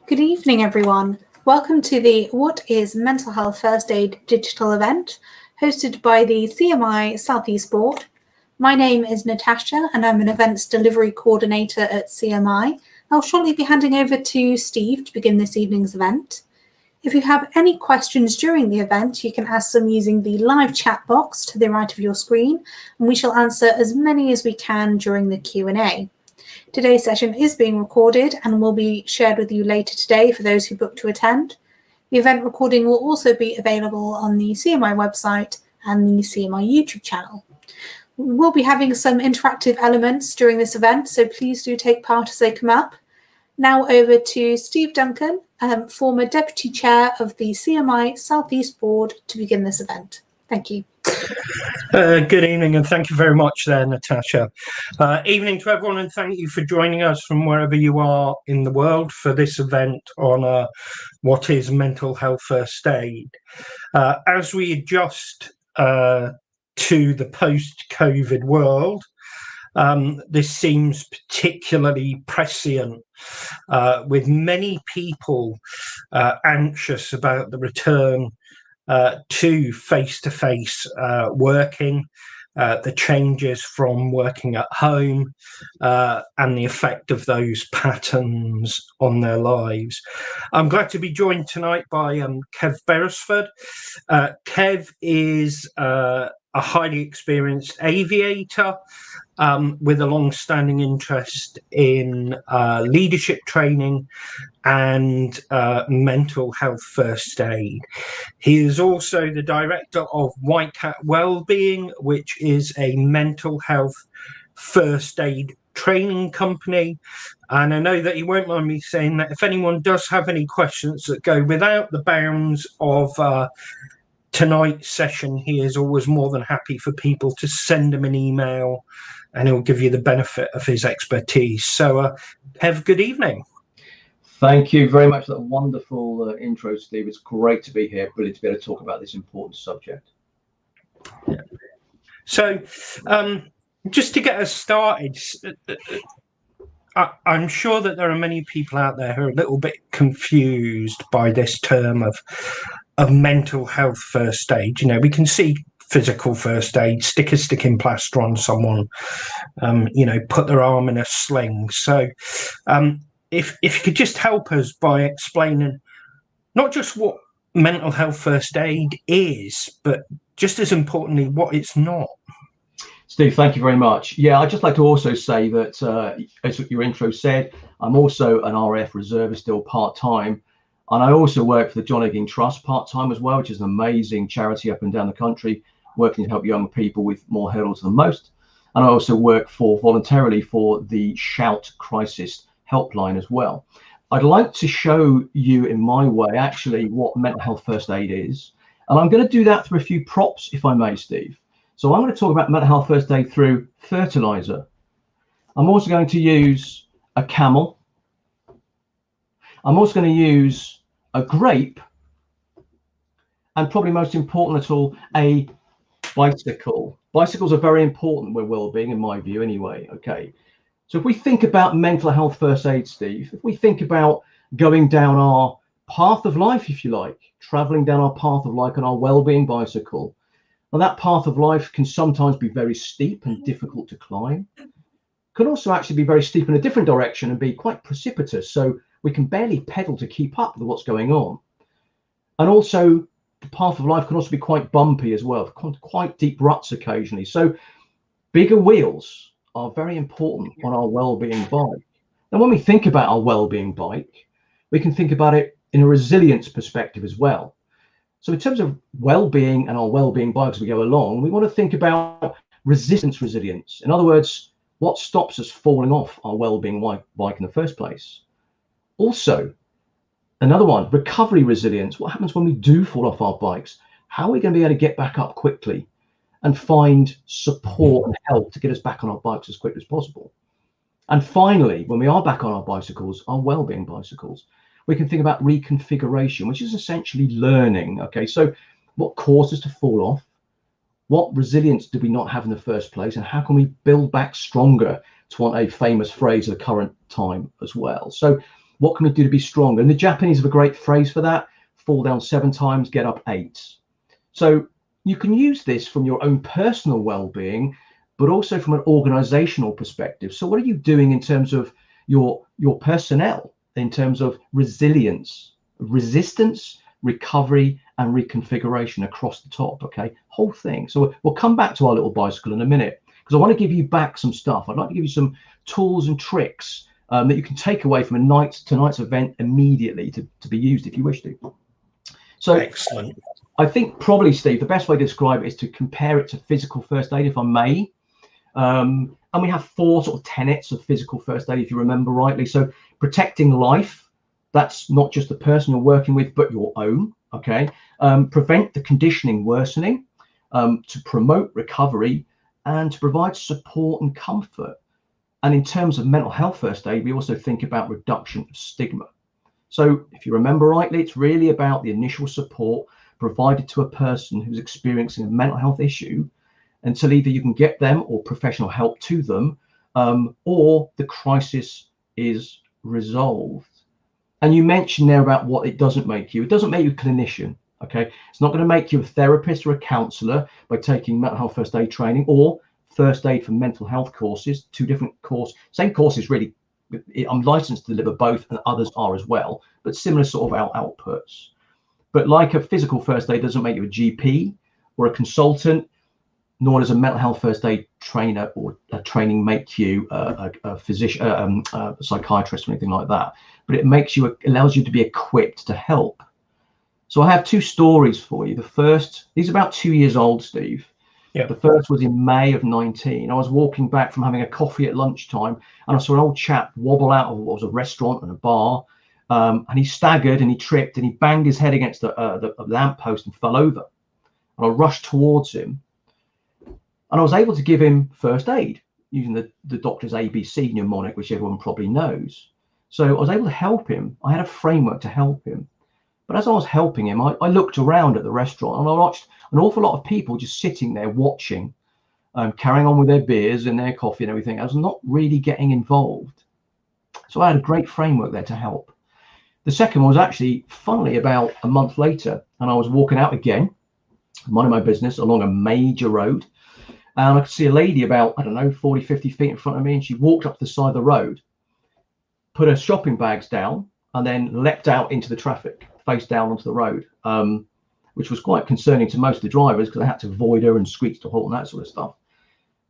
Good evening, everyone. Welcome to the What is Mental Health First Aid digital event, hosted by the CMI Southeast Board. My name is Natasha, and I'm an events delivery coordinator at CMI. I'll shortly be handing over to Steve to begin this evening's event. If you have any questions during the event, you can ask them using the live chat box to the right of your screen, and we shall answer as many as we can during the Q&A. Today's session is being recorded and will be shared with you later today for those who book to attend. The event recording will also be available on the CMI website and the CMI YouTube channel. We will be having some interactive elements during this event, so please do take part as they come up. Now over to Steve Duncan, former Deputy Chair of the CMI Southeast Board, to begin this event. Thank you. Good evening, and thank you very much there, Natasha. Evening to everyone, and thank you for joining us from wherever you are in the world for this event on what is mental health first aid. As we adjust to the post-COVID world, this seems particularly prescient, with many people anxious about the return to face-to-face working, the changes from working at home, and the effect of those patterns on their lives. I'm glad to be joined tonight by Kev Beresford. Kev is a highly experienced aviator with a long-standing interest in leadership training and mental health first aid. He is also the director of White Cat Wellbeing, which is a mental health first aid training company. And I know that you won't mind me saying that if anyone does have any questions that go without the bounds of tonight's session, he is always more than happy for people to send him an email, and he'll give you the benefit of his expertise. So have a good evening. Thank you very much for that wonderful intro, Steve. It's great to be here, brilliant to be able to talk about this important subject. Yeah. So just to get us started, I'm sure that there are many people out there who are a little bit confused by this term of mental health first aid. You know, we can see physical first aid, stick a sticking plaster on someone, put their arm in a sling. So if you could just help us by explaining not just what mental health first aid is, but just as importantly, what it's not. Steve, thank you very much. Yeah, I'd just like to also say that, as your intro said, I'm also an RAF reservist, still part-time. And I also work for the John Egging Trust part-time as well, which is an amazing charity up and down the country, working to help young people with more hurdles than most. And I also work voluntarily for the Shout Crisis Helpline as well. I'd like to show you in my way actually what mental health first aid is. And I'm going to do that through a few props, if I may, Steve. So I'm going to talk about mental health first aid through fertilizer. I'm also going to use a camel. I'm also going to use a grape, and probably most important at all, a bicycle. Bicycles are very important with well-being, in my view, anyway. Okay, so if we think about mental health first aid, Steve, if we think about going down our path of life, if you like, traveling down our path of life on our well-being bicycle, well, that path of life can sometimes be very steep and difficult to climb. Can also actually be very steep in a different direction and be quite precipitous, so we can barely pedal to keep up with what's going on. And also, the path of life can also be quite bumpy as well, quite deep ruts occasionally. So bigger wheels are very important on our well-being bike. And when we think about our well-being bike, we can think about it in a resilience perspective as well. So in terms of well-being and our well-being bikes as we go along, we want to think about resilience. In other words, what stops us falling off our well-being bike in the first place? Also, another one, recovery resilience. What happens when we do fall off our bikes? How are we going to be able to get back up quickly and find support and help to get us back on our bikes as quickly as possible? And finally, when we are back on our bicycles, our well-being bicycles, we can think about reconfiguration, which is essentially learning. Okay, so what caused us to fall off? What resilience do we not have in the first place? And how can we build back stronger, to want a famous phrase of the current time as well? So What can we do to be stronger? And the Japanese have a great phrase for that: fall down 7 times, get up 8. So you can use this from your own personal well-being, but also from an organizational perspective. So what are you doing in terms of your personnel, in terms of resilience, resistance, recovery, and reconfiguration across the top? Okay, whole thing. So we'll come back to our little bicycle in a minute, because I want to give you back some stuff. I'd like to give you some tools and tricks that you can take away from tonight's event immediately to be used if you wish to. So excellent. I think probably, Steve, the best way to describe it is to compare it to physical first aid, if I may. And we have 4 sort of tenets of physical first aid, if you remember rightly. So protecting life, that's not just the person you're working with, but your own. Okay. Prevent the conditioning worsening, to promote recovery, and to provide support and comfort. And in terms of mental health first aid, we also think about reduction of stigma. So if you remember rightly, it's really about the initial support provided to a person who's experiencing a mental health issue until either you can get them or professional help to them, or the crisis is resolved. And you mentioned there about what it doesn't make you. It doesn't make you a clinician. Okay, it's not going to make you a therapist or a counsellor by taking mental health first aid training or first aid for mental health courses. 2 different courses, same courses really. I'm licensed to deliver both, and others are as well, but similar sort of outputs. But like a physical first aid doesn't make you a GP or a consultant, nor does a mental health first aid trainer or a training make you a physician, a psychiatrist or anything like that. But it makes you, allows you to be equipped to help. So I have 2 stories for you. The first, these are about 2 years old, Steve. Yeah. The first was in May of 19. I was walking back from having a coffee at lunchtime, and I saw an old chap wobble out of what was a restaurant and a bar, and he staggered and he tripped and he banged his head against the lamppost and fell over. And I rushed towards him, and I was able to give him first aid using the doctor's ABC mnemonic, which everyone probably knows. So I was able to help him. I had a framework to help him. But as I was helping him, I looked around at the restaurant and I watched an awful lot of people just sitting there watching, carrying on with their beers and their coffee and everything. I was not really getting involved. So I had a great framework there to help. The second one was actually, funnily, about a month later, and I was walking out again, minding my business, along a major road. And I could see a lady about, I don't know, 40, 50 feet in front of me, and she walked up to the side of the road, put her shopping bags down, and then leapt out into the traffic, face down onto the road, which was quite concerning to most of the drivers because they had to avoid her and screech to halt and that sort of stuff.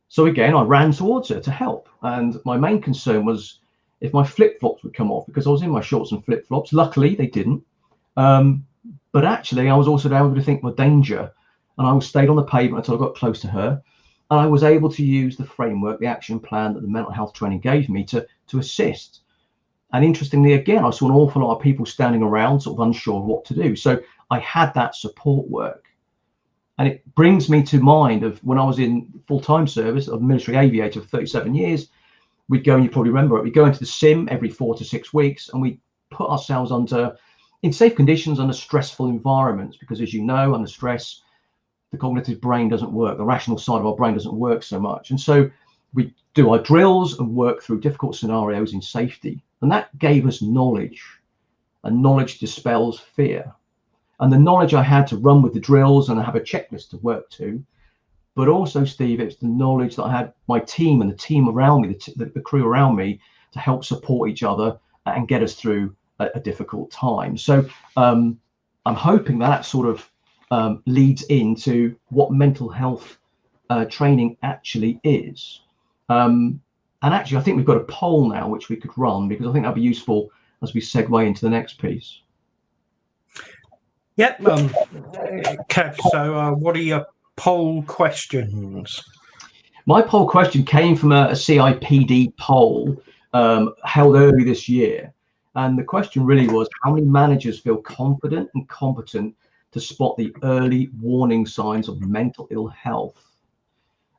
So again, I ran towards her to help. And my main concern was if my flip-flops would come off, because I was in my shorts and flip-flops. Luckily, they didn't. But actually, I was also able to think, well, danger. And I stayed on the pavement until I got close to her. And I was able to use the framework, the action plan that the mental health training gave me to assist. And interestingly, again, I saw an awful lot of people standing around, sort of unsure of what to do. So I had that support work. And it brings me to mind of when I was in full-time service of military aviator for 37 years, we'd go, and you probably remember it, we'd go into the sim every 4 to 6 weeks, and we put ourselves in safe conditions under stressful environments, because as you know, under stress, the cognitive brain doesn't work, the rational side of our brain doesn't work so much. And so we do our drills and work through difficult scenarios in safety. And that gave us knowledge, and knowledge dispels fear. And the knowledge I had to run with the drills and I have a checklist to work to, but also, Steve, it's the knowledge that I had my team and the team around me, the crew around me, to help support each other and get us through a difficult time. So I'm hoping that sort of leads into what mental health training actually is. And actually, I think we've got a poll now which we could run, because I think that'd be useful as we segue into the next piece. Yep. Kev, so what are your poll questions? My poll question came from a CIPD poll held early this year. And the question really was, how many managers feel confident and competent to spot the early warning signs of mental ill health?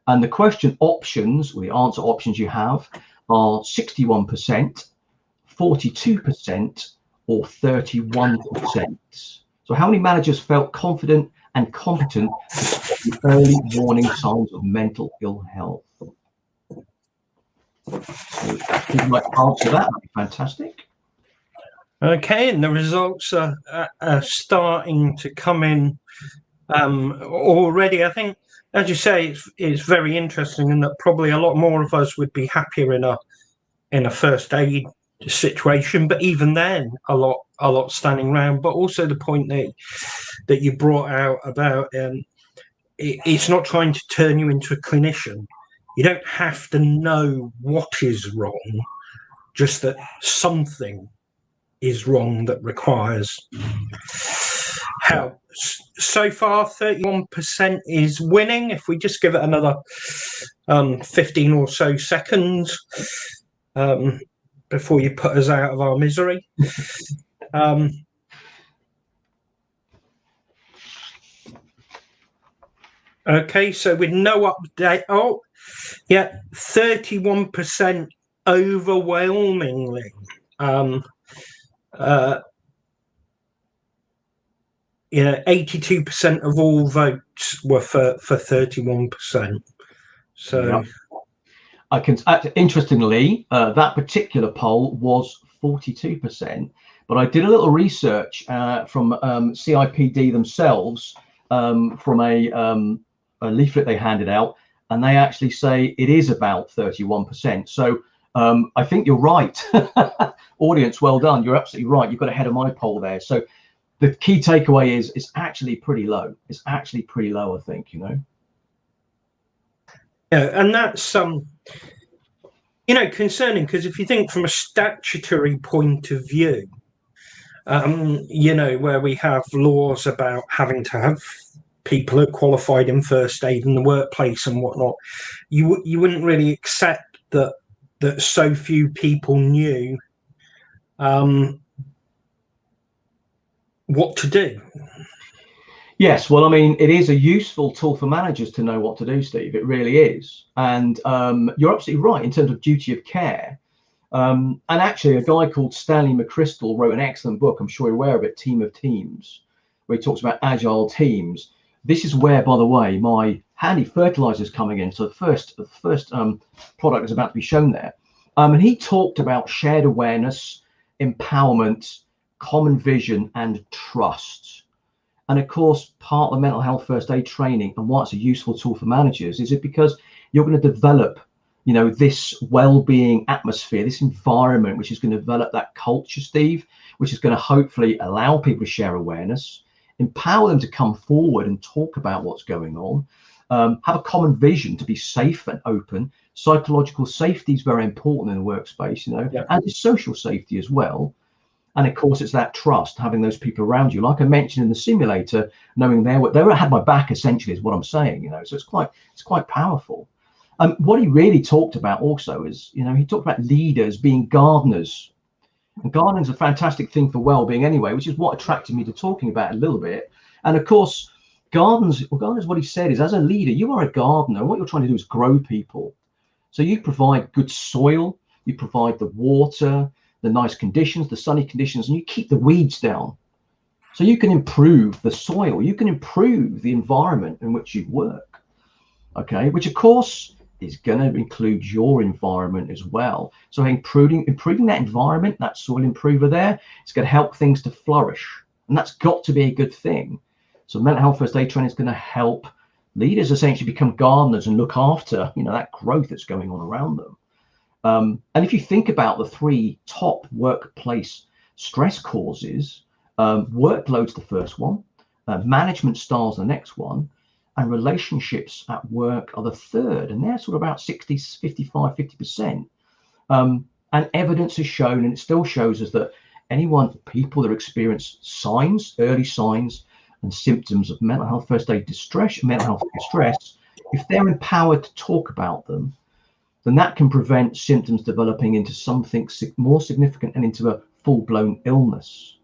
And the question options, or the answer options you have, are 61%, 42%, or 31%. So how many managers felt confident and competent to spot the early warning signs of mental ill health? So if you'd like to answer that, that'd be fantastic. Okay, and the results are starting to come in already. I think, as you say, it's very interesting, and that probably a lot more of us would be happier in a first aid situation. But even then, a lot standing around. But also the point that you brought out about it's not trying to turn you into a clinician. You don't have to know what is wrong, just that something is wrong that requires help. So far, 31% is winning. If we just give it another 15 or so seconds before you put us out of our misery. Okay, so with no update, oh, yeah, 31% overwhelmingly. Yeah, 82% of all votes were for 31%. So, yep. I can interestingly, that particular poll was 42%. But I did a little research from CIPD themselves from a leaflet they handed out, and they actually say it is about 31%. So I think you're right. Audience, well done. You're absolutely right. You've got ahead of my poll there. So the key takeaway is it's actually pretty low. It's actually pretty low, I think, you know. Yeah, and that's concerning, because if you think from a statutory point of view, where we have laws about having to have people who are qualified in first aid in the workplace and whatnot, you wouldn't really accept that so few people knew what to do. Yes, well, I mean, it is a useful tool for managers to know what to do, Steve. It really is. And you're absolutely right in terms of duty of care. And actually, a guy called Stanley McChrystal wrote an excellent book, I'm sure you're aware of it, Team of Teams, where he talks about agile teams. This is where, by the way, my handy fertilizer is coming in. So the first product is about to be shown there. And he talked about shared awareness, empowerment, common vision, and trust. And of course, part of the mental health first aid training and why it's a useful tool for managers is it because you're going to develop, this well-being atmosphere, this environment, which is going to develop that culture, Steve, which is going to hopefully allow people to share awareness, empower them to come forward and talk about what's going on, have a common vision to be safe and open. Psychological safety is very important in the workspace, Yeah. And it's social safety as well. And of course, it's that trust, having those people around you. Like I mentioned in the simulator, knowing they had my back, essentially, is what I'm saying. So it's quite powerful. What he really talked about also is, he talked about leaders being gardeners. And gardening is a fantastic thing for well-being anyway, which is what attracted me to talking about it a little bit. And of course, gardens, what he said is, as a leader, you are a gardener. And what you're trying to do is grow people. So you provide good soil, you provide the water, the nice conditions, the sunny conditions, and you keep the weeds down. So you can improve the soil, you can improve the environment in which you work, okay, which of course is going to include your environment as well. So improving that environment, that soil improver there, it's going to help things to flourish, and that's got to be a good thing. So mental health first aid training is going to help leaders essentially become gardeners and look after, that growth that's going on around them. And if you think about the three top workplace stress causes, workload's the first one, management style's the next one, and relationships at work are the third, and they're sort of about 50%. And evidence has shown, and it still shows us that people that experience early signs and symptoms of mental health first aid distress, if they're empowered to talk about them, then that can prevent symptoms developing into something more significant and into a full-blown illness.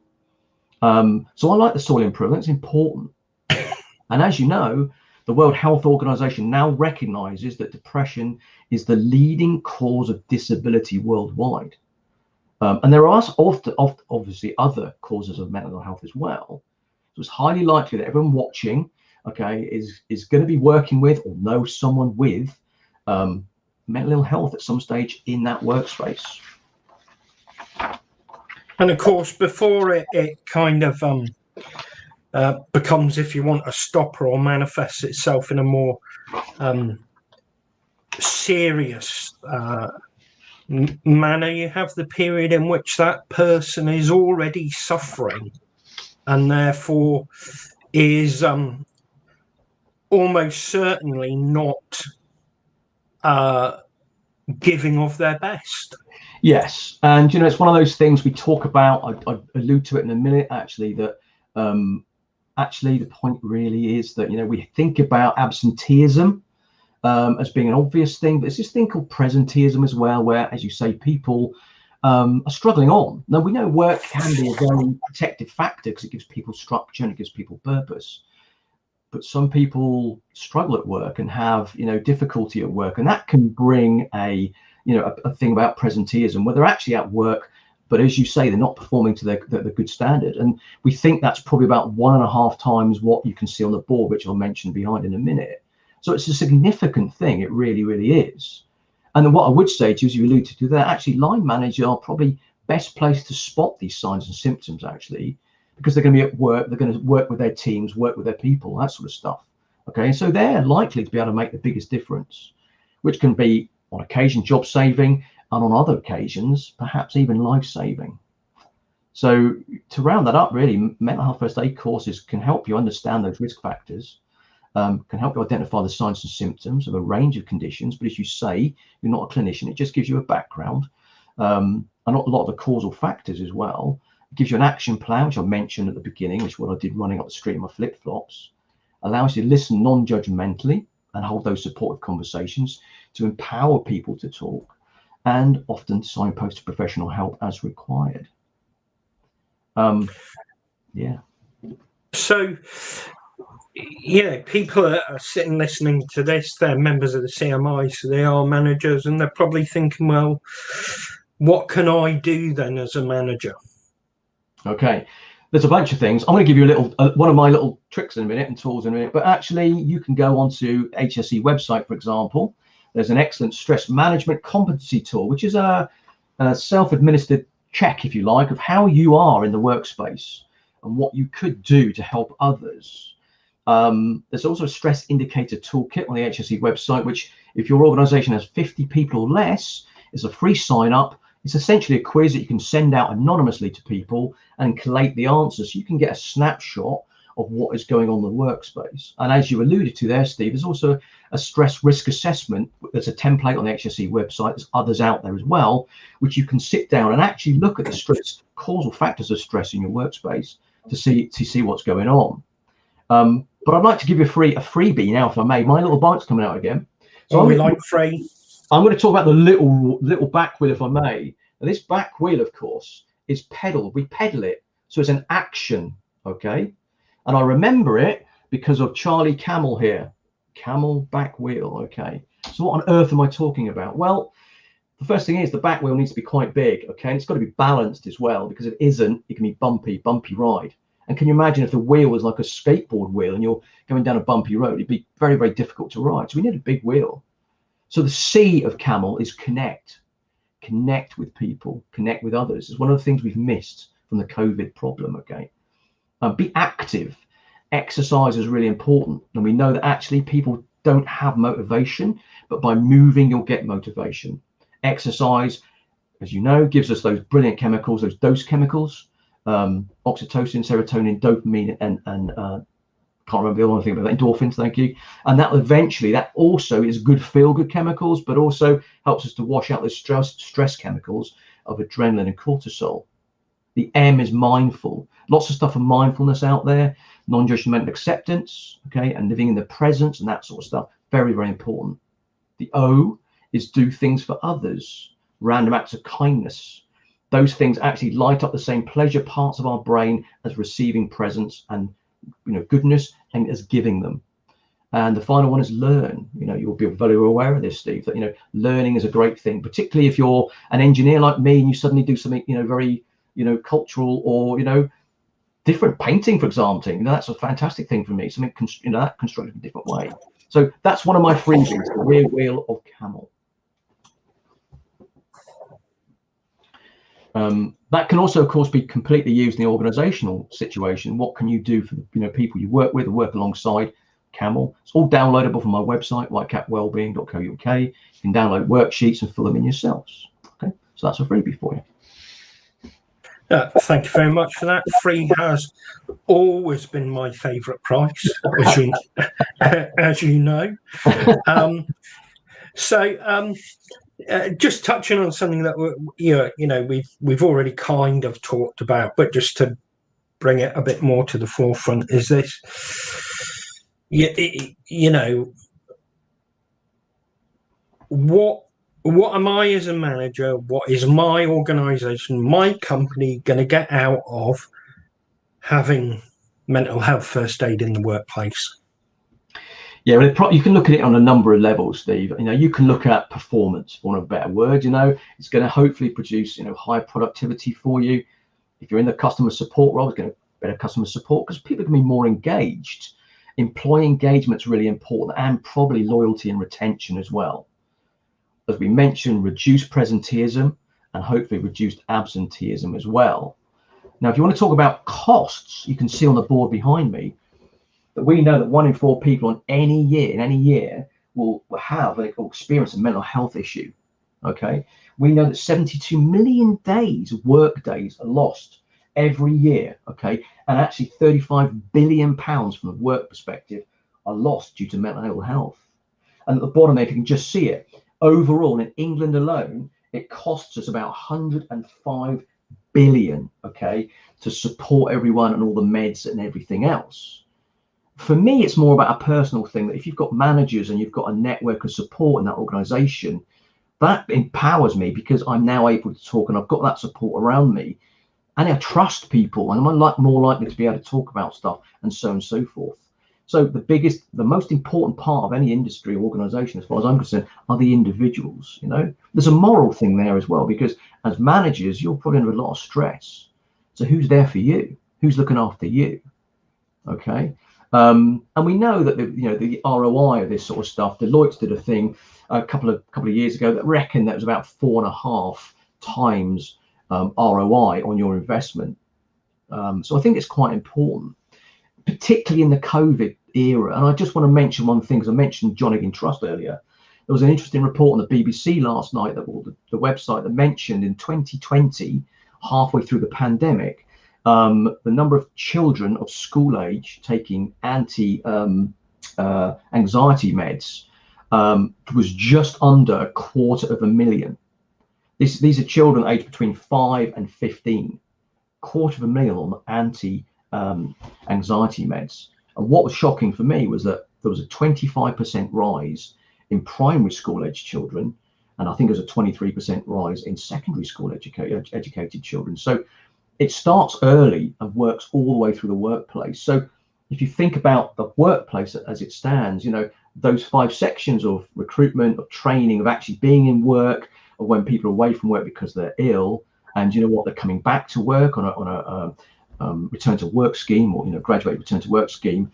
So I like the soil improvement, it's important. And as you know, the World Health Organization now recognizes that depression is the leading cause of disability worldwide. And there are obviously other causes of mental health as well. So it's highly likely that everyone watching, is going to be working with or know someone with mental ill health at some stage in that workspace. And of course, before it kind of becomes, if you want, a stopper or manifests itself in a more serious manner, you have the period in which that person is already suffering and therefore is almost certainly not giving of their best. Yes, and it's one of those things we talk about. I allude to it in a minute, actually, that actually the point really is that we think about absenteeism as being an obvious thing, but there's this thing called presenteeism as well, where, as you say, people are struggling on. Now, we know work can be a very protective factor because it gives people structure and it gives people purpose. But some people struggle at work and have difficulty at work, and that can bring a thing about presenteeism, where they're actually at work, but as you say, they're not performing to the good standard. And we think that's probably about 1.5 times what you can see on the board, which I'll mention behind in a minute. So it's a significant thing. It really, really is. And then what I would say to you, as you alluded to, that actually line managers are probably best placed to spot these signs and symptoms, actually, because they're going to be at work, they're going to work with their teams, work with their people, that sort of stuff. Okay, so they're likely to be able to make the biggest difference, which can be on occasion job saving, and on other occasions perhaps even life saving. So to round that up, really, mental health first aid courses can help you understand those risk factors, can help you identify the signs and symptoms of a range of conditions. But as you say, you're not a clinician, it just gives you a background, and a lot of the causal factors as well. It gives you an action plan, which I mentioned at the beginning, which is what I did running up the street in my flip-flops. Allows you to listen non-judgmentally and hold those supportive conversations to empower people to talk, and often signpost to professional help as required. Yeah. So, people are sitting listening to this, they're members of the CMI, so they are managers, and they're probably thinking, well, what can I do then as a manager? Okay, there's a bunch of things. I'm going to give you a little one of my little tricks in a minute and tools in a minute, but actually you can go onto HSE website, for example. There's an excellent stress management competency tool, which is a self-administered check, if you like, of how you are in the workspace and what you could do to help others. There's also a stress indicator toolkit on the HSE website, which if your organization has 50 people or less, is a free sign up. It's essentially a quiz that you can send out anonymously to people and collate the answers. So you can get a snapshot of what is going on in the workspace. And as you alluded to there, Steve, there's also a stress risk assessment. There's a template on the HSE website. There's others out there as well, which you can sit down and actually look at the stress, causal factors of stress in your workspace to see what's going on. But I'd like to give you a freebie now, if I may. My little bite's coming out again. So we like free. I'm going to talk about the little back wheel, if I may. Now, this back wheel, of course, is pedaled. We pedal it, so it's an action, okay? And I remember it because of Charlie Camel here. Camel back wheel, okay? So what on earth am I talking about? Well, the first thing is the back wheel needs to be quite big, okay? And it's got to be balanced as well, because if it isn't, it can be bumpy ride. And can you imagine if the wheel was like a skateboard wheel and you're going down a bumpy road? It'd be very, very difficult to ride. So we need a big wheel. So the C of camel is connect. Connect with people, connect with others. It's one of the things we've missed from the COVID problem, okay? Be active. Exercise is really important. And we know that actually people don't have motivation, but by moving, you'll get motivation. Exercise, as you know, gives us those brilliant chemicals, those dose chemicals, oxytocin, serotonin, dopamine, and can't remember the other thing about that, endorphins, thank you. And that eventually, that also is good feel-good chemicals, but also helps us to wash out the stress chemicals of adrenaline and cortisol. The M is mindful. Lots of stuff for mindfulness out there, non-judgmental acceptance, okay, and living in the present and that sort of stuff. Very, very important. The O is do things for others, random acts of kindness. Those things actually light up the same pleasure parts of our brain as receiving presents and goodness, and as giving them. And the final one is learn. You'll be very aware of this, Steve, that learning is a great thing, particularly if you're an engineer like me and you suddenly do something very cultural or different, painting, for example. That's a fantastic thing for me, something that constructed in a different way. So that's one of my freebies, the rear wheel of camel. That can also, of course, be completely used in the organizational situation. What can you do for the people you work with or work alongside? Camel. It's all downloadable from my website, whitecapwellbeing.co.uk. You can download worksheets and fill them in yourselves. Okay, so that's a freebie for you. Thank you very much for that. Free has always been my favourite price, as you know. Just touching on something that we've already kind of talked about, but just to bring it a bit more to the forefront, is this: what am I as a manager? What is my organisation, my company, going to get out of having mental health first aid in the workplace? Yeah, well, you can look at it on a number of levels, Steve. You can look at performance, for want of a better word. It's going to hopefully produce high productivity for you. If you're in the customer support role, it's going to better customer support because people can be more engaged. Employee engagement's really important, and probably loyalty and retention as well. As we mentioned, reduced presenteeism and hopefully reduced absenteeism as well. Now, if you want to talk about costs, you can see on the board behind me that we know that 1 in 4 people in any year will have or experience a mental health issue. Okay, we know that 72 million days of work days are lost every year. Okay, and actually 35 billion pounds from a work perspective are lost due to mental health. And at the bottom there, if you can just see it, overall in England alone, it costs us about 105 billion, okay, to support everyone and all the meds and everything else. For me, it's more about a personal thing, that if you've got managers and you've got a network of support in that organization, that empowers me because I'm now able to talk and I've got that support around me, and I trust people, and I'm more likely to be able to talk about stuff and so forth. So the most important part of any industry or organization, as far as I'm concerned, are the individuals. There's a moral thing there as well, because as managers, you're probably under a lot of stress. So who's there for you? Who's looking after you? Okay. And we know that the ROI of this sort of stuff. Deloitte did a thing a couple of years ago that reckoned that was about 4.5 times ROI on your investment. So I think it's quite important, particularly in the COVID era. And I just want to mention one thing, because I mentioned John Higgins Trust earlier. There was an interesting report on the BBC last night, the website, that mentioned in 2020, halfway through the pandemic, the number of children of school age taking anti-anxiety meds was just under 250,000. These are children aged between 5 and 15. 250,000 on anti-anxiety meds. And what was shocking for me was that there was a 25% rise in primary school age children, and I think there's a 23% rise in secondary school educated children. So it starts early and works all the way through the workplace. So if you think about the workplace as it stands, those 5 sections of recruitment, of training, of actually being in work, of when people are away from work because they're ill, and they're coming back to work on a return to work scheme, or graduate return to work scheme.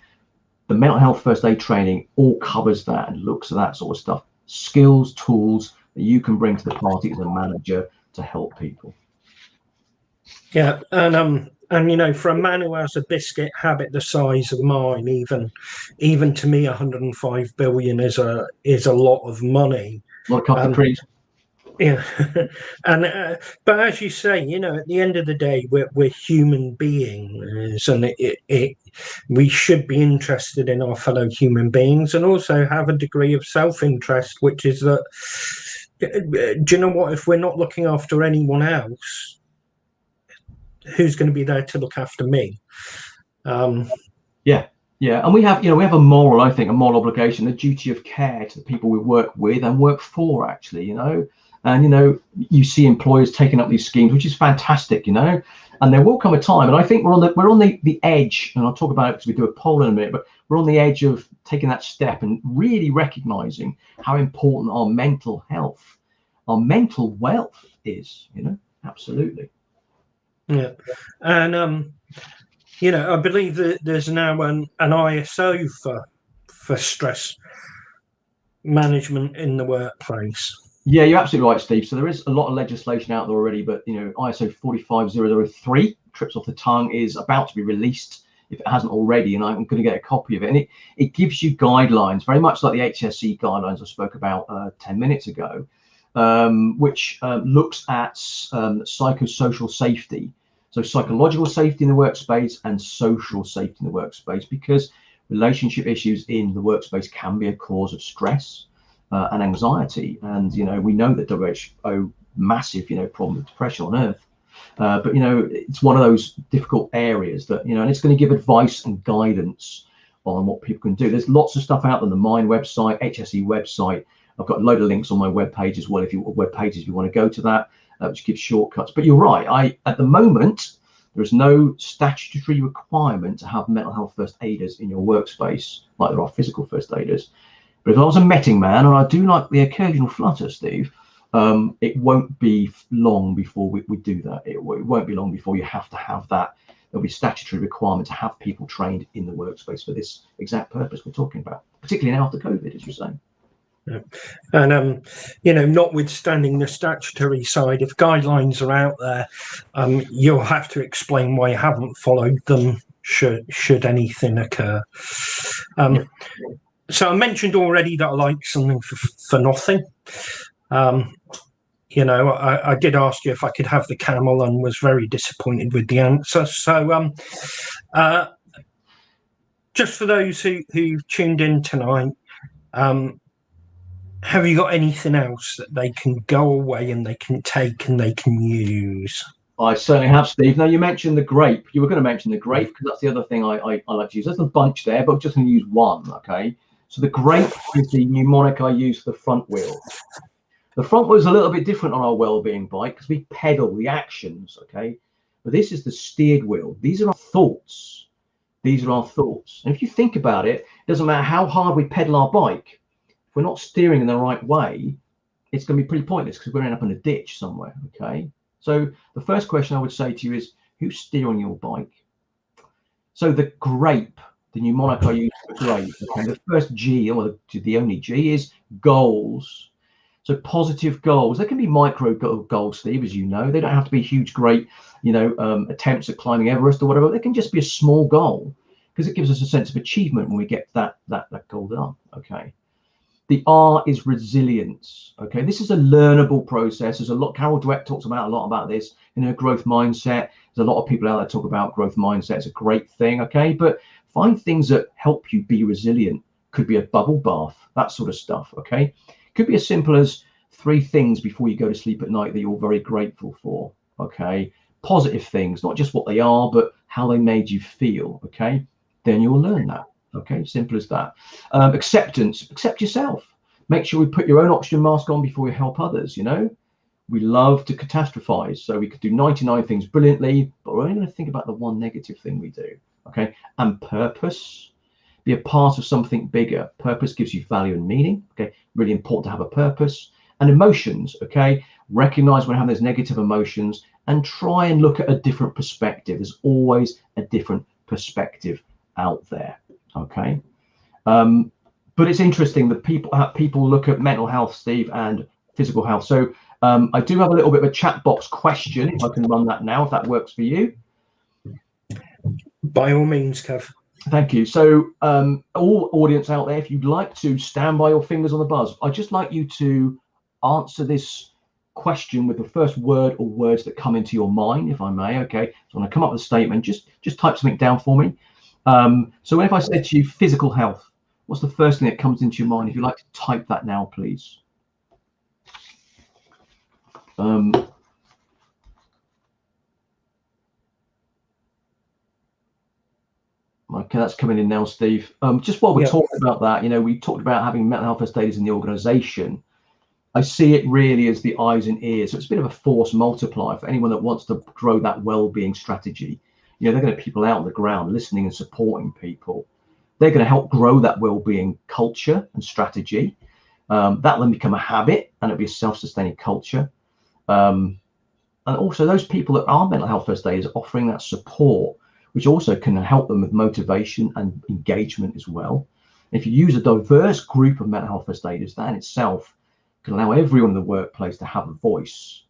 The mental health first aid training all covers that and looks at that sort of stuff. Skills, tools that you can bring to the party as a manager to help people. Yeah, and for a man who has a biscuit habit the size of mine, even to me, 105 billion is a lot of money. A lot of coffee, please. Yeah, and but as you say, at the end of the day, we're human beings, and we should be interested in our fellow human beings, and also have a degree of self-interest, which is that, do you know what? If we're not looking after anyone else, who's going to be there to look after me? Yeah, and we have a moral, I think, a moral obligation, a duty of care to the people we work with and work for, actually, and you see employers taking up these schemes, which is fantastic, and there will come a time, and I think we're on the edge, and I'll talk about it because we do a poll in a minute, but we're on the edge of taking that step and really recognizing how important our mental health, our mental wealth is, absolutely. Yeah, and I believe that there's now an ISO for stress management in the workplace. Yeah, you're absolutely right, Steve. So there is a lot of legislation out there already, but ISO 45003, trips off the tongue, is about to be released if it hasn't already, and I'm going to get a copy of it. And it gives you guidelines, very much like the HSE guidelines I spoke about 10 minutes ago, which looks at psychosocial safety. So psychological safety in the workspace and social safety in the workspace, because relationship issues in the workspace can be a cause of stress and anxiety. And we know that WHO massive problem with depression on Earth, but it's one of those difficult areas that and it's going to give advice and guidance on what people can do. There's lots of stuff out on the Mind website, HSE website. I've got a load of links on my webpage as well, if you want to go to that, which gives shortcuts. But you're right, at the moment there is no statutory requirement to have mental health first aiders in your workspace like there are physical first aiders. But if I was a metting man, and I do like the occasional flutter, Steve, it won't be long before we do that. It won't be long before you have to have that. There'll be statutory requirement to have people trained in the workspace for this exact purpose we're talking about, particularly now after COVID, as you say. Yeah. And notwithstanding the statutory side, if guidelines are out there, you'll have to explain why you haven't followed them should anything occur. So I mentioned already that I like something for nothing. I did ask you if I could have the camel and was very disappointed with the answer. So just for those who've tuned in tonight, have you got anything else that they can go away and they can take and they can use? I certainly have, Steve. Now, you mentioned the grape. You were going to mention the grape because that's the other thing I like to use. There's a bunch there, but I'm just going to use one, okay? So the grape is the mnemonic I use for the front wheel. The front wheel is a little bit different on our well-being bike because we pedal the actions, okay? But this is the steered wheel. These are our thoughts. These are our thoughts. And if you think about it, it doesn't matter how hard we pedal our bike. If we're not steering in the right way, it's going to be pretty pointless because we're going to end up in a ditch somewhere, okay? So the first question I would say to you is, who's steering your bike? So the grape, the mnemonic I use for grape, okay, the first G, or the only G, is goals. So positive goals. They can be micro goals, Steve, as you know. They don't have to be huge, great, attempts at climbing Everest or whatever. They can just be a small goal because it gives us a sense of achievement when we get that goal done, okay? The R is resilience. Okay, this is a learnable process. There's a lot. Carol Dweck talks about a lot about this in her growth mindset. There's a lot of people out there talk about growth mindset. It's a great thing. Okay, but find things that help you be resilient. Could be a bubble bath, that sort of stuff. Okay, could be as simple as 3 things before you go to sleep at night that you're very grateful for. Okay, positive things, not just what they are, but how they made you feel. Okay, then you'll learn that. Okay, simple as that. Acceptance, accept yourself. Make sure we put your own oxygen mask on before you help others. We love to catastrophize, so we could do 99 things brilliantly, but we're only going to think about the one negative thing we do. Okay, and purpose, be a part of something bigger. Purpose gives you value and meaning. Okay, really important to have a purpose. And emotions, okay, recognize when having those negative emotions and try and look at a different perspective. There's always a different perspective out there. Okay, but it's interesting that people look at mental health, Steve, and physical health. So I do have a little bit of a chat box question, if I can run that now, if that works for you. By all means, Kev. Thank you. So all audience out there, if you'd like to stand by your fingers on the buzz, I'd just like you to answer this question with the first word or words that come into your mind, if I may. Okay, so when I come up with a statement, just type something down for me. So if I said to you physical health, what's the first thing that comes into your mind? If you'd like to type that now, please. Okay, that's coming in now, Steve. Just while we're talking about that, we talked about having mental health first aiders in the organisation. I see it really as the eyes and ears. So it's a bit of a force multiplier for anyone that wants to grow that well-being strategy. They're going to have people out on the ground listening and supporting people. They're going to help grow that well-being culture and strategy. That will then become a habit, and it'll be a self-sustaining culture. And also those people that are mental health first aiders offering that support, which also can help them with motivation and engagement as well. If you use a diverse group of mental health first aiders, that in itself can allow everyone in the workplace to have a voice.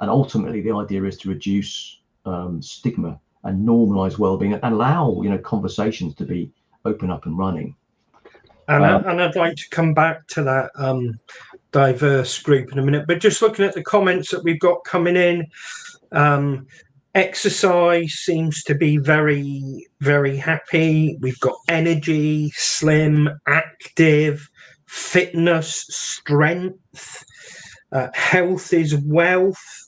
And ultimately, the idea is to reduce stigma and normalize well-being and allow, conversations to be open up and running. And I'd like to come back to that diverse group in a minute, but just looking at the comments that we've got coming in, exercise seems to be very, very happy. We've got energy, slim, active, fitness, strength, health is wealth,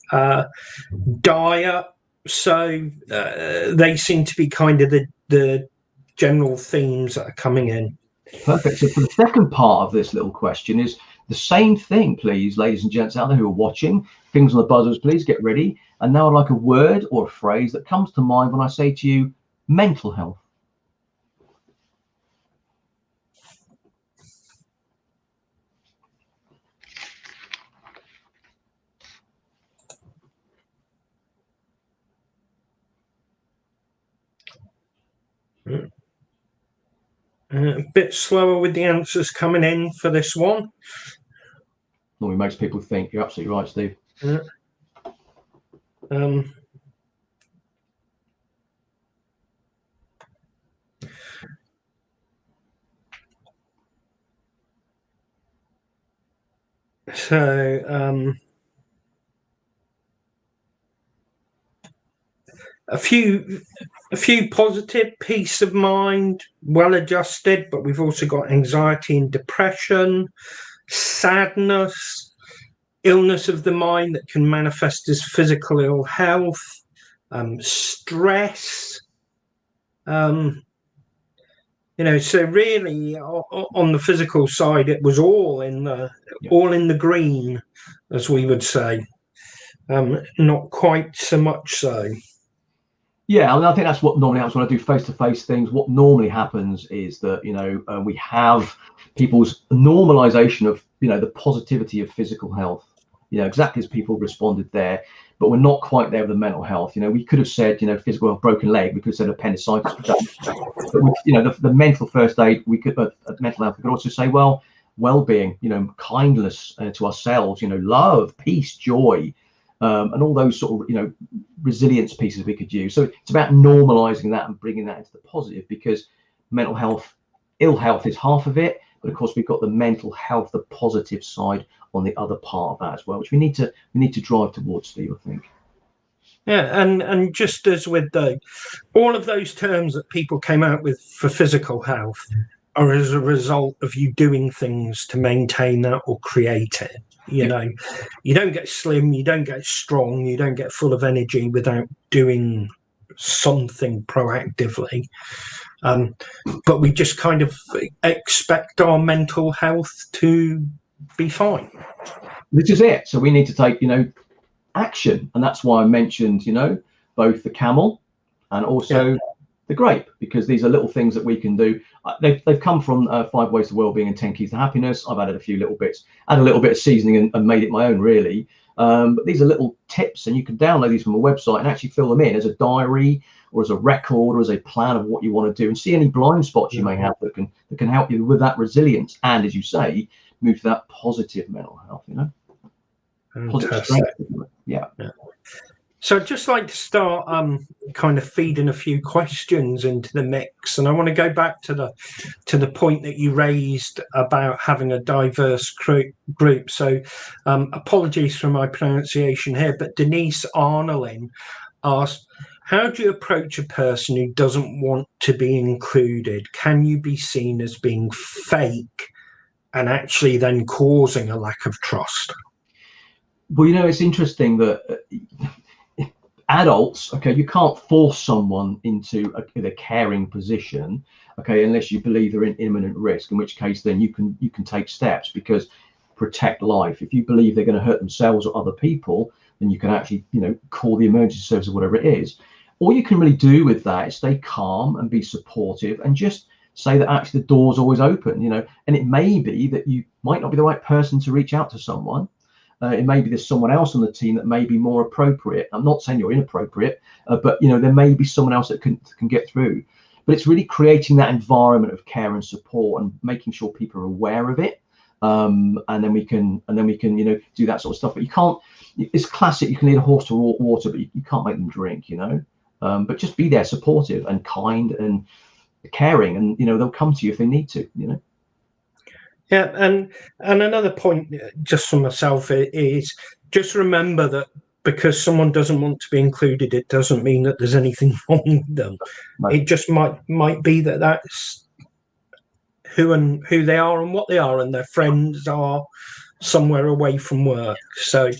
diet. So they seem to be kind of the general themes that are coming in. Perfect. So for the second part of this little question is the same thing, please, ladies and gents out there who are watching. Fingers on the buzzers, please, get ready. And now I'd like a word or a phrase that comes to mind when I say to you, mental health. A bit slower with the answers coming in for this one. Normally most people think you're absolutely right, Steve. So a few positive: peace of mind, well adjusted, but we've also got anxiety and depression, sadness, illness of the mind that can manifest as physical ill health, stress. So really on the physical side, it was all in the green, as we would say. Not quite so much so. Yeah, I think that's what normally happens when I do face-to-face things. What normally happens is that, we have people's normalization of, the positivity of physical health, exactly as people responded there, but we're not quite there with the mental health. We could have said, physical health, broken leg, we could have said appendicitis, but with, the mental first aid, we could, mental health, we could also say, well-being, kindness to ourselves, love, peace, joy, and all those sort of, resilience pieces we could use. So it's about normalizing that and bringing that into the positive, because mental health, ill health is half of it, but of course we've got the mental health, the positive side on the other part of that as well, which we need to drive towards, Steve, I think. Yeah, and just as with all of those terms that people came out with for physical health are as a result of you doing things to maintain that or create it. You don't get slim, you don't get strong, you don't get full of energy without doing something proactively. But we just kind of expect our mental health to be fine. This is it. So we need to take, action. And that's why I mentioned, both the camel and also the grape, because these are little things that we can do. They've come from 5 Ways to Wellbeing and 10 Keys to Happiness. I've added a few little bits, add a little bit of seasoning and made it my own, really. But these are little tips, and you can download these from a website and actually fill them in as a diary or as a record or as a plan of what you want to do, and see any blind spots you may have that can help you with that resilience. And as you say, move to that positive mental health, positive strength. Yeah. So I'd just like to start kind of feeding a few questions into the mix, and I want to go back to the point that you raised about having a diverse group. So apologies for my pronunciation here, but Denise Arnolin asked, how do you approach a person who doesn't want to be included? Can you be seen as being fake and actually then causing a lack of trust? Well, it's interesting that adults, you can't force someone into a caring position, unless you believe they're in imminent risk, in which case then you can take steps, because protect life. If you believe they're going to hurt themselves or other people, then you can actually, call the emergency service or whatever it is. All you can really do with that is stay calm and be supportive and just say that actually the door's always open, and it may be that you might not be the right person to reach out to someone. It may be there's someone else on the team that may be more appropriate. I'm not saying you're inappropriate, but there may be someone else that can get through. But it's really creating that environment of care and support and making sure people are aware of it, and then we can do that sort of stuff. But you can't. It's classic. You can lead a horse to water, but you can't make them drink. But just be there, supportive and kind and caring, and they'll come to you if they need to. Yeah, and another point, just for myself, is just remember that because someone doesn't want to be included, it doesn't mean that there's anything wrong with them. No. It just might be that that's who they are and what they are, and their friends are somewhere away from work. So,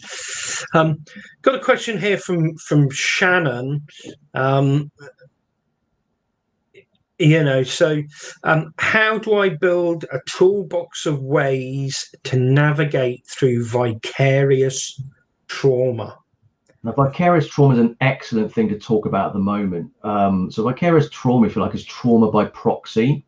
got a question here from Shannon. How do I build a toolbox of ways to navigate through vicarious trauma? Now, vicarious trauma is an excellent thing to talk about at the moment. So vicarious trauma, if you like, is trauma by proxy.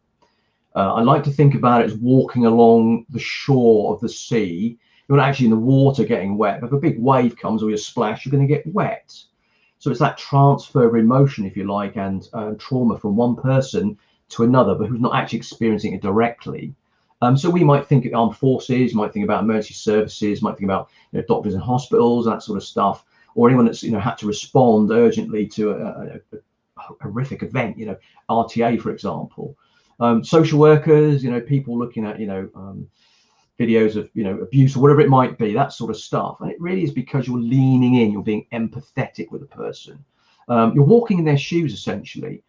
I like to think about it as walking along the shore of the sea. You're not actually in the water getting wet. If a big wave comes or you splash, you're going to get wet. So it's that transfer of emotion, if you like, and trauma from one person to another, but who's not actually experiencing it directly. So we might think of armed forces, you might think about emergency services, might think about doctors in hospitals, that sort of stuff, or anyone that's had to respond urgently to a horrific event, RTA, for example. Social workers, people looking at videos of abuse or whatever it might be, that sort of stuff. And it really is because you're leaning in, you're being empathetic with a person, you're walking in their shoes essentially.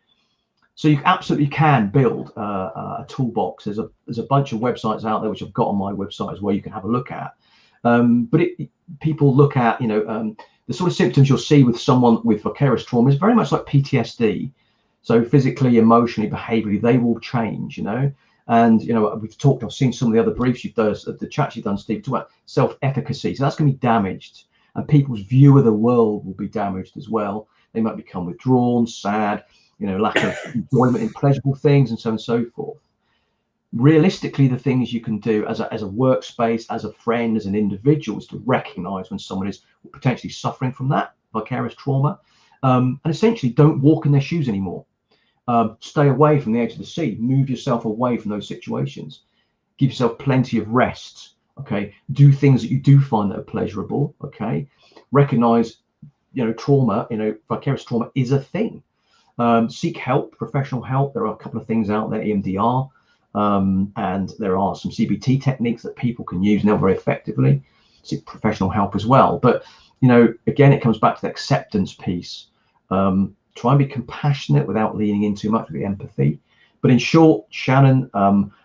So you absolutely can build a toolbox. There's a bunch of websites out there which I've got on my website as well, you can have a look at. But people look at the sort of symptoms you'll see with someone with vicarious trauma is very much like PTSD. So physically, emotionally, behaviorally, they will change, And I've seen some of the other briefs you've done, the chats you've done, Steve, talk about self-efficacy. So that's going to be damaged, and people's view of the world will be damaged as well. They might become withdrawn, sad, lack of enjoyment in pleasurable things, and so on and so forth. Realistically, the things you can do as a workspace, as a friend, as an individual, is to recognise when someone is potentially suffering from that vicarious trauma, and essentially don't walk in their shoes anymore. Stay away from the edge of the sea. Move yourself away from those situations. Give yourself plenty of rest. Okay. Do things that you do find that are pleasurable. Okay. Recognize, trauma. Vicarious trauma is a thing. Seek help, professional help. There are a couple of things out there, EMDR, and there are some CBT techniques that people can use now very effectively. Seek professional help as well. But again, it comes back to the acceptance piece. Try and be compassionate without leaning in too much with the empathy. But in short, Shannon,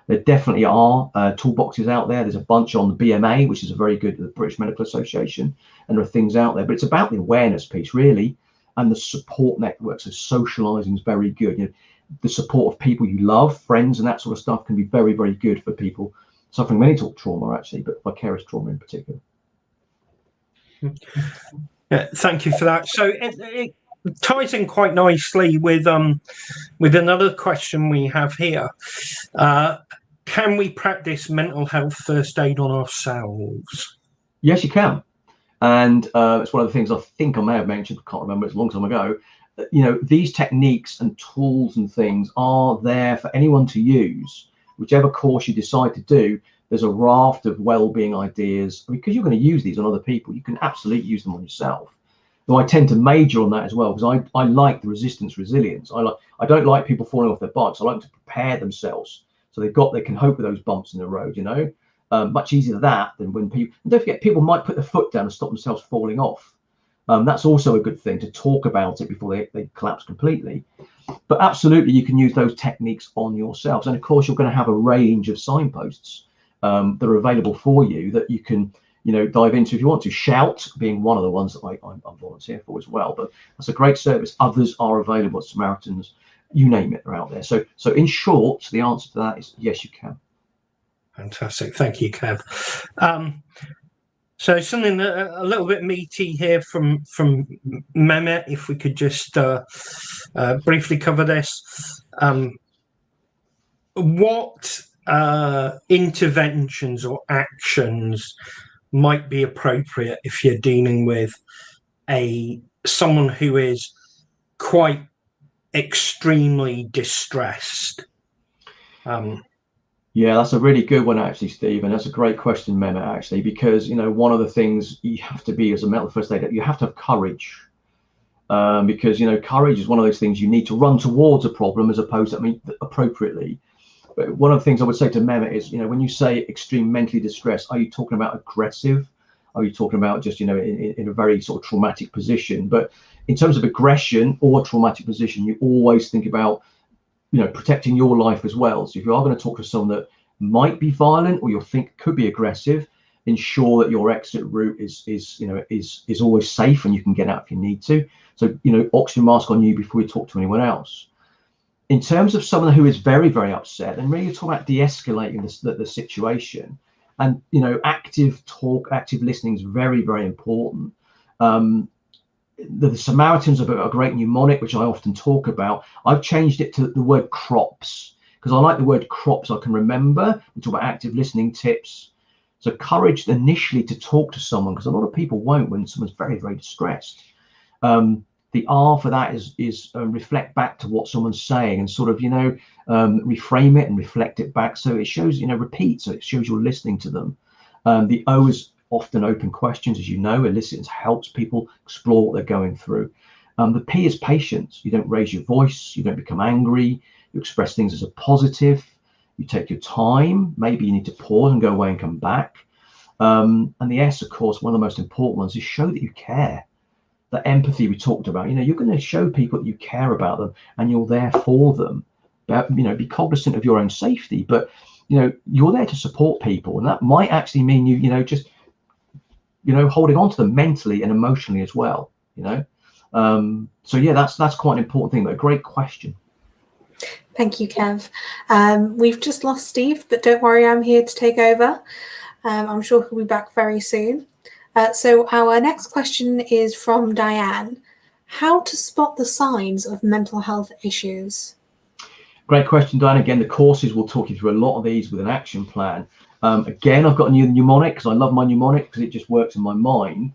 there definitely are toolboxes out there. There's a bunch on the BMA, which is a very good, the British Medical Association, and there are things out there. But it's about the awareness piece, really, and the support networks. So socialising is very good. The support of people you love, friends, and that sort of stuff can be very, very good for people suffering many trauma, actually, but vicarious trauma in particular. Yeah, thank you for that. So it ties in quite nicely with another question we have here. Can we practice mental health first aid on ourselves? Yes, you can. And it's one of the things I think I may have mentioned, can't remember, it's a long time ago. These techniques and tools and things are there for anyone to use. Whichever course you decide to do, there's a raft of well-being ideas. Because you're going to use these on other people, you can absolutely use them on yourself. Though I tend to major on that as well, because I like the resilience. I don't like people falling off their bikes. I like them to prepare themselves so they can cope with those bumps in the road. Much easier that than when people. And don't forget, people might put their foot down and stop themselves falling off. That's also a good thing to talk about it before they collapse completely. But absolutely, you can use those techniques on yourselves. And of course, you're going to have a range of signposts that are available for you that you can dive into if you want to. Shout being one of the ones that I volunteer for as well, but that's a great service. Others are available, Samaritans, you name it, they're out there. So in short, the answer to that is yes, you can. Fantastic, thank you, Kev. So something a little bit meaty here from Mehmet, if we could just briefly cover this. What interventions or actions might be appropriate if you're dealing with someone who is quite extremely distressed? Yeah, that's a really good one, actually, Steve. And that's a great question, Mehmet, actually, because, one of the things you have to be as a mental first aider, you have to have courage. Because, courage is one of those things you need to run towards a problem as opposed to, appropriately. But one of the things I would say to Mehmet is, when you say extreme mentally distress, are you talking about aggressive? Are you talking about just, in a very sort of traumatic position? But in terms of aggression or traumatic position, you always think about, protecting your life as well. So if you are going to talk to someone that might be violent or you think could be aggressive, ensure that your exit route is always safe and you can get out if you need to. So, oxygen mask on you before you talk to anyone else. In terms of someone who is very, very upset, and really talk about de-escalating the situation, and active listening is very, very important. The Samaritans have a great mnemonic, which I often talk about. I've changed it to the word crops, because I like the word crops. I can remember. We talk about active listening tips. So courage initially to talk to someone, because a lot of people won't when someone's very, very distressed. The R for that is reflect back to what someone's saying and sort of, reframe it and reflect it back. So it shows, repeat. So it shows you're listening to them. The O is often open questions, as it listens, helps people explore what they're going through. The P is patience. You don't raise your voice. You don't become angry. You express things as a positive. You take your time. Maybe you need to pause and go away and come back. And the S, of course, one of the most important ones is show that you care. The empathy we talked about, you're going to show people that you care about them and you're there for them. But, be cognizant of your own safety, but, you're there to support people. And that might actually mean just holding on to them mentally and emotionally as well, So yeah, that's quite an important thing, but a great question. Thank you, Kev. We've just lost Steve, but don't worry, I'm here to take over. I'm sure he'll be back very soon. So our next question is from Diane. How to spot the signs of mental health issues? Great question, Diane. Again, the courses will talk you through a lot of these with an action plan. Again, I've got a new mnemonic because I love my mnemonic because it just works in my mind.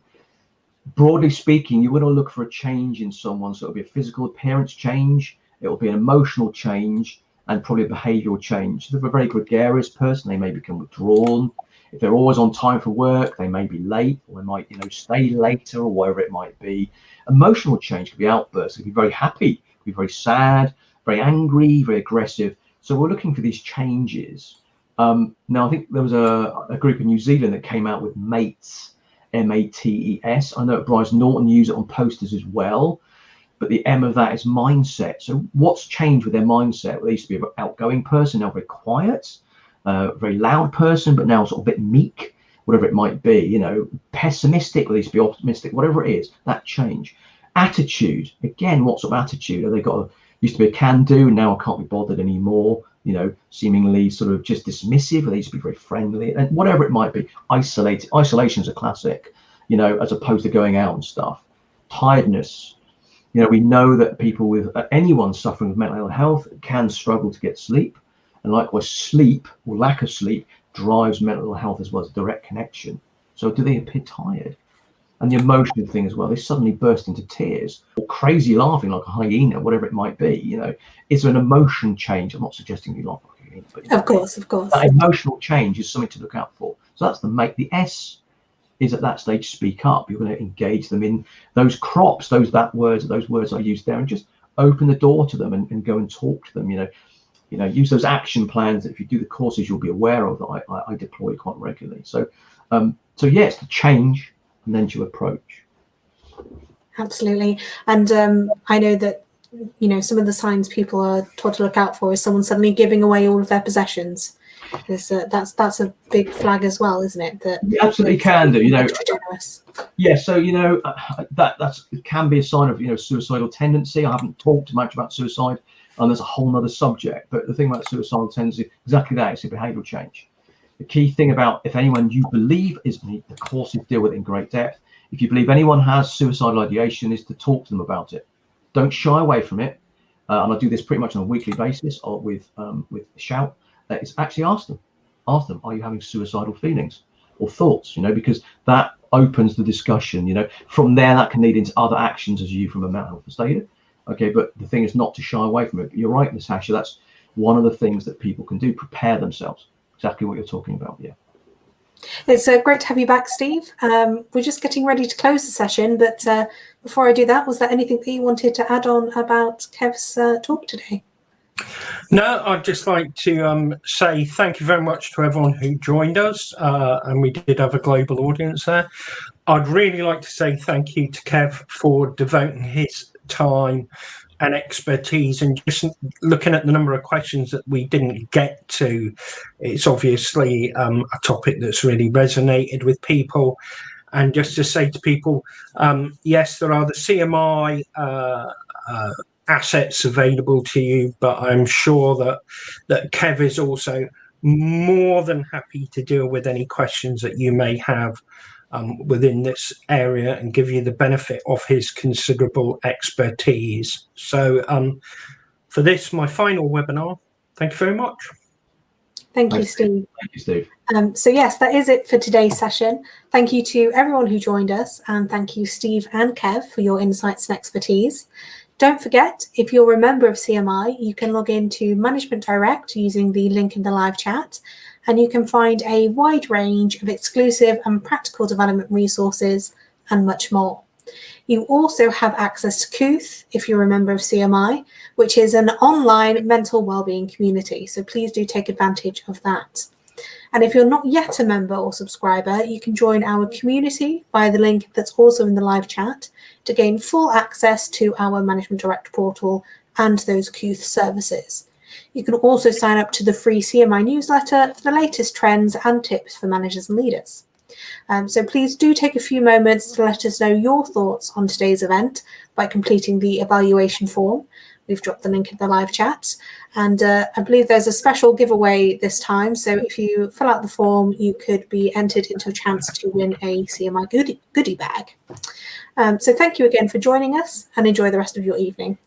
Broadly speaking, you want to look for a change in someone. So it'll be a physical appearance change, it'll be an emotional change, and probably a behavioural change. If they're a very gregarious person, they may become withdrawn. If they're always on time for work, they may be late, or they might, stay later, or whatever it might be. Emotional change could be outbursts. It could be very happy, could be very sad, very angry, very aggressive. So we're looking for these changes. Now, I think there was a group in New Zealand that came out with MATES, MATES. I know Bryce Norton used it on posters as well, but the M of that is mindset. So what's changed with their mindset? Well, they used to be an outgoing person, now very quiet, very loud person, but now sort of a bit meek, whatever it might be, pessimistic, or they used to be optimistic, whatever it is, that change. Attitude, again, what sort of attitude? Have they got used to be a can-do, now I can't be bothered anymore, seemingly sort of just dismissive, or they used to be very friendly, and whatever it might be. Isolation is a classic, as opposed to going out and stuff. Tiredness, we know that people with anyone suffering with mental health can struggle to get sleep, and likewise sleep or lack of sleep drives mental health as well as a direct connection. So do they appear tired? And the emotional thing as well, they suddenly burst into tears or crazy laughing like a hyena, whatever it might be. Is there an emotion change? I'm not suggesting you laugh like a hyena, but of course. That emotional change is something to look out for. So that's the S is at that stage speak up. You're going to engage them in those crops, those words I used there, and just open the door to them and go and talk to them. Use those action plans that if you do the courses you'll be aware of that I deploy quite regularly. So yes, to change and then to approach. Absolutely. And I know that some of the signs people are taught to look out for is someone suddenly giving away all of their possessions. That's a big flag as well, isn't it? That you absolutely can do. Extra generous. Yeah. So it can be a sign of suicidal tendency. I haven't talked much about suicide, and there's a whole other subject. But the thing about suicidal tendency, exactly that, it's a behavioural change. The key thing about if anyone you believe is, the courses deal with it in great depth. If you believe anyone has suicidal ideation, is to talk to them about it. Don't shy away from it. And I do this pretty much on a weekly basis with Shout. It's actually ask them, are you having suicidal feelings or thoughts? Because that opens the discussion. From there, that can lead into other actions as you from a mental health first aider. Okay, but the thing is not to shy away from it. But you're right, Natasha. That's one of the things that people can do: prepare themselves. exactly what you're talking about. Yeah. It's great to have you back, Steve. We're just getting ready to close the session, but before I do that, was there anything that you wanted to add on about Kev's talk today? No, I'd just like to say thank you very much to everyone who joined us, and we did have a global audience there. I'd really like to say thank you to Kev for devoting his time and expertise, and just looking at the number of questions that we didn't get to. It's obviously a topic that's really resonated with people. And just to say to people, yes, there are the CMI assets available to you, but I'm sure that Kev is also more than happy to deal with any questions that you may have within this area and give you the benefit of his considerable expertise. So for this, my final webinar, thank you very much. Thank you, Steve. Thank you, Steve. So yes, that is it for today's session. Thank you to everyone who joined us, and thank you, Steve and Kev, for your insights and expertise. Don't forget, if you're a member of CMI, you can log into Management Direct using the link in the live chat, and you can find a wide range of exclusive and practical development resources and much more. You also have access to Kooth if you're a member of CMI, which is an online mental wellbeing community. So please do take advantage of that. And if you're not yet a member or subscriber, you can join our community via the link that's also in the live chat to gain full access to our Management Direct portal and those Kooth services. You can also sign up to the free CMI newsletter for the latest trends and tips for managers and leaders. So please do take a few moments to let us know your thoughts on today's event by completing the evaluation form. We've dropped the link in the live chat, and I believe there's a special giveaway this time. So if you fill out the form, you could be entered into a chance to win a CMI goodie bag. So thank you again for joining us, and enjoy the rest of your evening.